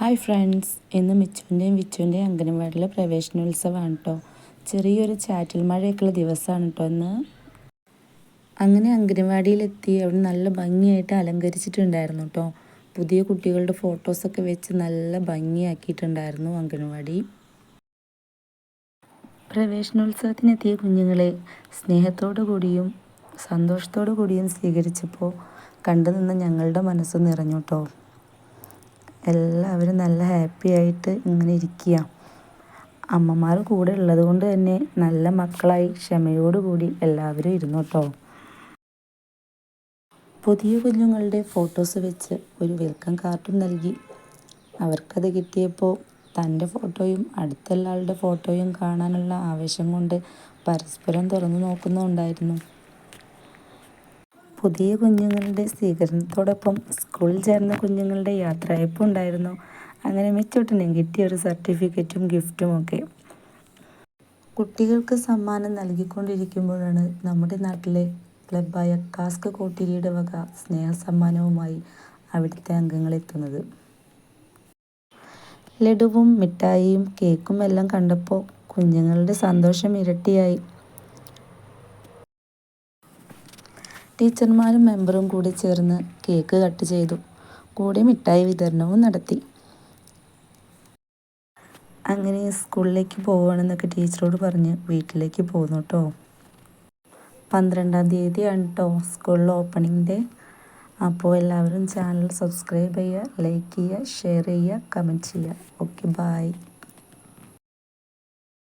Hi friends, ഇന്ന് മിച്ചുവിൻ്റെയും വിച്ചുവിൻ്റെയും അംഗനവാടിയിലെ പ്രവേശനോത്സവമാണ് കേട്ടോ. ചെറിയൊരു ചാറ്റൽ മഴയൊക്കെയുള്ള ദിവസമാണ് കേട്ടോ ഇന്ന്. അങ്ങനെ അംഗനവാടിയിലെത്തി അവിടെ നല്ല ഭംഗിയായിട്ട് അലങ്കരിച്ചിട്ടുണ്ടായിരുന്നു കേട്ടോ. പുതിയ കുട്ടികളുടെ ഫോട്ടോസൊക്കെ വെച്ച് നല്ല ഭംഗിയാക്കിയിട്ടുണ്ടായിരുന്നു അംഗനവാടി. പ്രവേശനോത്സവത്തിനെത്തിയ കുഞ്ഞുങ്ങളെ സ്നേഹത്തോടു കൂടിയും സന്തോഷത്തോടു കൂടിയും സ്വീകരിച്ചപ്പോൾ കണ്ടു നിന്ന് ഞങ്ങളുടെ മനസ്സ് നിറഞ്ഞു കേട്ടോ. എല്ലാവരും നല്ല ഹാപ്പി ആയിട്ട് ഇങ്ങനെ ഇരിക്കുക. അമ്മമാർ കൂടെ ഉള്ളത് കൊണ്ട് തന്നെ നല്ല മക്കളായി ക്ഷമയോടുകൂടി എല്ലാവരും ഇരുന്നു കേട്ടോ. പുതിയ കുഞ്ഞുങ്ങളുടെ ഫോട്ടോസ് വെച്ച് ഒരു വെൽക്കം കാർഡും നൽകി. അവർക്കത് കിട്ടിയപ്പോൾ തൻ്റെ ഫോട്ടോയും അടുത്തുള്ള ആളുടെ ഫോട്ടോയും കാണാനുള്ള ആവേശം കൊണ്ട് പരസ്പരം തുറന്നു നോക്കുന്നുണ്ടായിരുന്നു. പുതിയ കുഞ്ഞുങ്ങളുടെ സ്വീകരണത്തോടൊപ്പം സ്കൂളിൽ ചേർന്ന കുഞ്ഞുങ്ങളുടെ യാത്രയയപ്പും ഉണ്ടായിരുന്നു. അങ്ങനെ മിച്ചൂട്ടിനും കിട്ടിയ ഒരു സർട്ടിഫിക്കറ്റും ഗിഫ്റ്റും ഒക്കെ. കുട്ടികൾക്ക് സമ്മാനം നൽകിക്കൊണ്ടിരിക്കുമ്പോഴാണ് നമ്മുടെ നാട്ടിലെ ക്ലബ്ബായ കാസ്ക് കോട്ടിരിയുടെ വക സ്നേഹസമ്മാനവുമായി അവിടുത്തെ അംഗങ്ങൾ എത്തുന്നത്. ലഡുവും മിഠായിയും കേക്കും എല്ലാം കണ്ടപ്പോൾ കുഞ്ഞുങ്ങളുടെ സന്തോഷം ഇരട്ടിയായി. ടീച്ചർമാരും മെമ്പറും കൂടി ചേർന്ന് കേക്ക് കട്ട് ചെയ്തു. കൂടെ മിഠായി വിതരണവും നടത്തി. അങ്ങനെ സ്കൂളിലേക്ക് പോവുകയാണെന്നൊക്കെ ടീച്ചറോട് പറഞ്ഞ് വീട്ടിലേക്ക് പോന്നു കേട്ടോ. 12-ാം തീയതിയാണ് കേട്ടോ സ്കൂളിൽ ഓപ്പണിംഗ് ഡേ. അപ്പോൾ എല്ലാവരും ചാനൽ സബ്സ്ക്രൈബ് ചെയ്യുക, ലൈക്ക് ചെയ്യുക, ഷെയർ ചെയ്യുക, കമൻറ്റ് ചെയ്യുക. Okay, by.